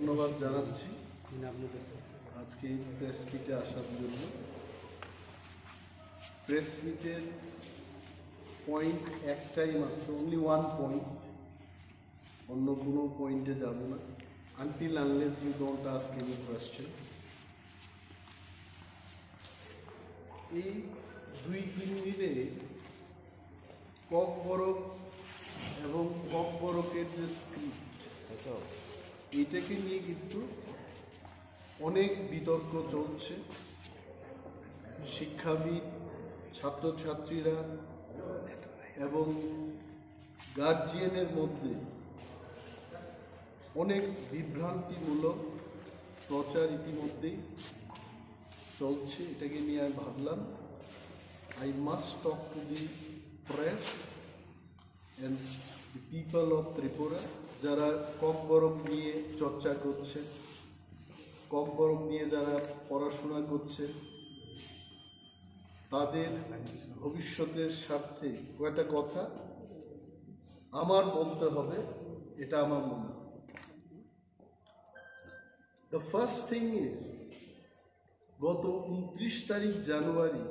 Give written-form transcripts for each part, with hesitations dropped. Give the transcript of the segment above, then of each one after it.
ধন্যবাদ জানাচ্ছি আজকে এই প্রেস মিটে আসার জন্য। প্রেস মিটের পয়েন্ট একটাই মাত্র, অনলি ওয়ান পয়েন্ট, অন্য কোনো পয়েন্টে যাব না, until unless you don't ask any question. এই 2-3 দিনে ককবরক এবং ককবরকের যে স্ক্রিপ্ট, এইটাকে নিয়ে কিন্তু অনেক বিতর্ক চলছে। শিক্ষাবিদ, ছাত্রছাত্রীরা এবং গার্জিয়ানের মধ্যে অনেক বিভ্রান্তিমূলক প্রচার ইতিমধ্যেই চলছে। এটাকে নিয়ে আমি ভাবলাম I must talk to the press and the people of Tripura যারা ককবরক নিয়ে চর্চা করছে, ককবরক নিয়ে যারা পড়াশোনা করছে, তাদের ভবিষ্যতের স্বার্থে কয়েকটা কথা আমার বলতে হবে, এটা আমার মনে হয়। The first thing is, গত 29 তারিখ জানুয়ারি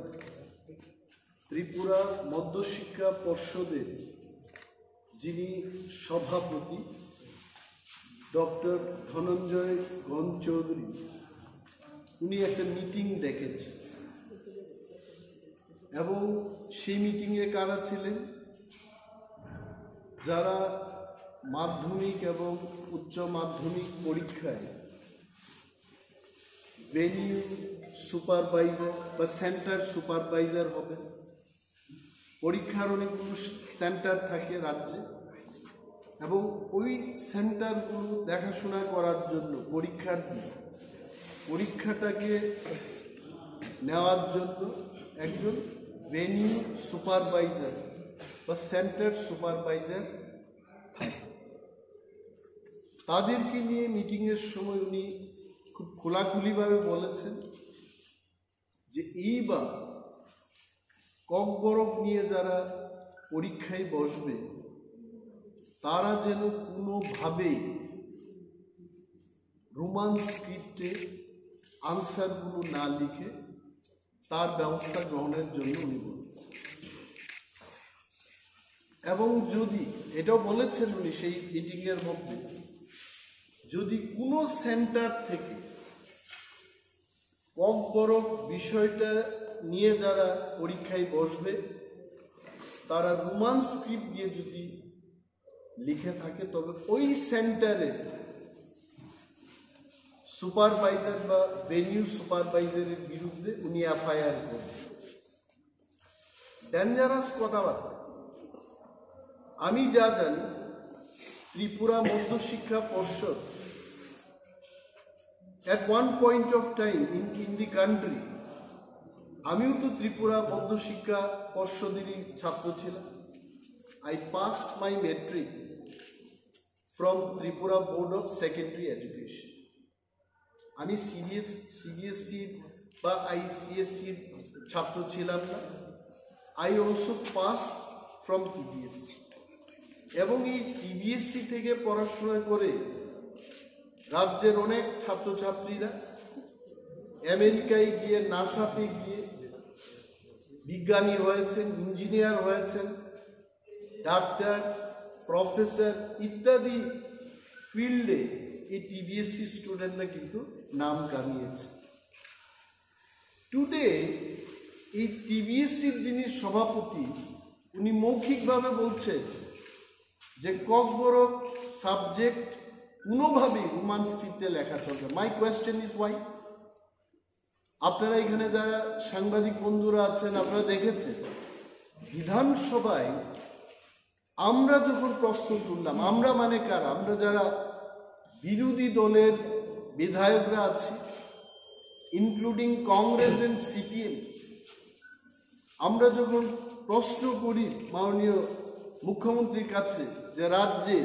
ত্রিপুরা মধ্যশিক্ষা পর্ষদের যিনি সভাপতি ডক্টর ধনঞ্জয় গণ চৌধুরী, উনি একটা মিটিং ডেকেছেন এবং সেই মিটিংয়ে কারা ছিলেন? যারা মাধ্যমিক এবং উচ্চ মাধ্যমিক পরীক্ষায় ভেনিউ সুপারভাইজার বা সেন্টার সুপারভাইজার হবেন। পরীক্ষার অনেকগুলো সেন্টার থাকে রাজ্যে, এবং ওই সেন্টারগুলো দেখাশোনা করার জন্য পরীক্ষাটাকে নেওয়ার জন্য একজন ভেনিউ সুপারভাইজার বা সেন্টার সুপারভাইজার থাকে। তাদেরকে নিয়ে মিটিংয়ের সময় উনি খুব খোলাখুলিভাবে বলেছেন যে এইবার ককবরক নিয়ে যারা পরীক্ষায় বসবে তারা যেন কোনোভাবেই রোমান স্ক্রিপ্টে আনসারগুলো না লিখে তার ব্যবস্থা গ্রহণের জন্য উনি বলেছেন। এবং যদি এটাও বলেছেন উনি সেই মিটিংয়ের মধ্যে, যদি কোনো সেন্টার থেকে ককবরক বিষয়টা নিয়ে যারা পরীক্ষায় বসবে তারা রোমান স্ক্রিপ্ট দিয়ে যদি লিখে থাকে, তবে ওই সেন্টারে সুপারভাইজার বা ভেনিউ সুপারভাইজারের বিরুদ্ধে উনি এফআইআর করবেন। ডেঞ্জারাস কথাবার্তা। আমি যা জানি, ত্রিপুরা মধ্যশিক্ষা পর্ষদ at one point of time in the country, আমিও তো ত্রিপুরা মধ্যশিক্ষা পর্ষদেরই ছাত্র ছিলাম। I passed my metric from Tripura Board of Secondary Education. আমি সিবিএসসি বা আইসিএসসির ছাত্র ছিলাম না। I also passed from TBSC, এবং এই টিবিএসসি থেকে পড়াশোনা করে রাজ্যের অনেক ছাত্রছাত্রীরা আমেরিকায় গিয়ে, নাসাতে গিয়ে বিজ্ঞানী হয়েছেন, ইঞ্জিনিয়ার হয়েছেন, ডাক্তার, প্রফেসর ইত্যাদি ফিল্ডে এই টিবিএসসি স্টুডেন্টরা কিন্তু নাম কামিয়েছে। টুডে এই টিবিএসসির যিনি সভাপতি, উনি মৌখিকভাবে বলছেন যে ককবরক সাবজেক্ট কোনোভাবেই রোমান স্ক্রিপ্টে লেখা চলবে। My question is Y? আপনারা এখানে যারা সাংবাদিক বন্ধুরা আছেন, আপনারা দেখেছেন বিধানসভায় আমরা যখন প্রশ্ন তুললাম, আমরা মানে কারা? আমরা যারা বিরোধী দলের বিধায়করা আছি, ইনক্লুডিং কংগ্রেস এন্ড সিপিএম, আমরা যখন প্রশ্ন করি মাননীয় মুখ্যমন্ত্রীর কাছে যে রাজ্যে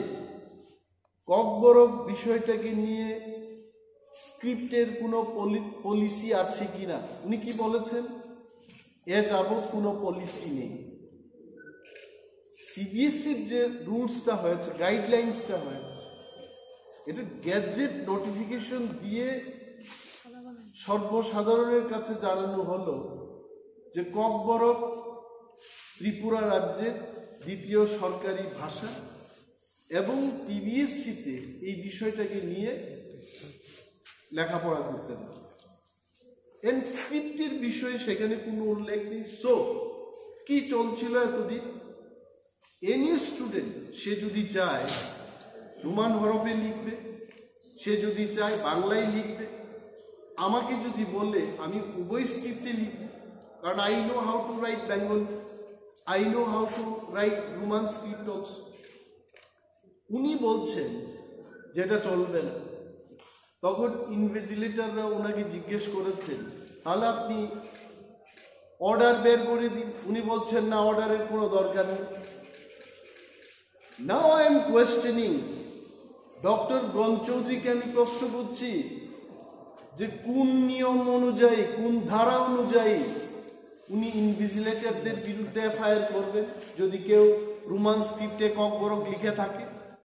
ককবরক বিষয়টাকে নিয়ে স্ক্রিপ্টের কোনো পলিসি আছে কিনা, উনি কি বলেছেন? এ যাবৎ কোনো পলিসি নেই। সিবিএসসির যে রুলসটা হয়েছে, গাইডলাইন্সটা হয়েছে, এটা গ্যাজেট নোটিফিকেশন দিয়ে সর্বসাধারণের কাছে জানানো হলো যে ককবরক ত্রিপুরা রাজ্যের দ্বিতীয় সরকারি ভাষা এবং পিবিএসসিতে এই বিষয়টাকে নিয়ে লেখাপড়া করতে হবে। এনস্ক্রিপ্টের বিষয়ে সেখানে কোনো উল্লেখ নেই। সো কি চলছিল এতদিন? এনি স্টুডেন্ট সে যদি চায় রোমান হরফে লিখবে, সে যদি চায় বাংলায় লিখবে। আমাকে যদি বলে আমি উভয় স্ক্রিপ্টে লিখব, কারণ I know how to right Bengali, I know how to right Roman script also. উনি বলছেন যেটা চলবে না। তখন ইনভিজিলেটররা ওনাকে জিজ্ঞেস করেছেন তাহলে আপনি অর্ডার বের করে দিন। উনি বলছেন না, অর্ডারের কোনো দরকার নেই। Now I am questioning doctor ব্রহ্ম চৌধুরীকে আমি প্রশ্ন করছি যে কোন নিয়ম অনুযায়ী, কোন ধারা অনুযায়ী উনি ইনভিজিলেটরদের বিরুদ্ধে এফআইআর করবেন যদি কেউ রোমান স্ক্রিপ্টে ককবরক লিখে থাকে?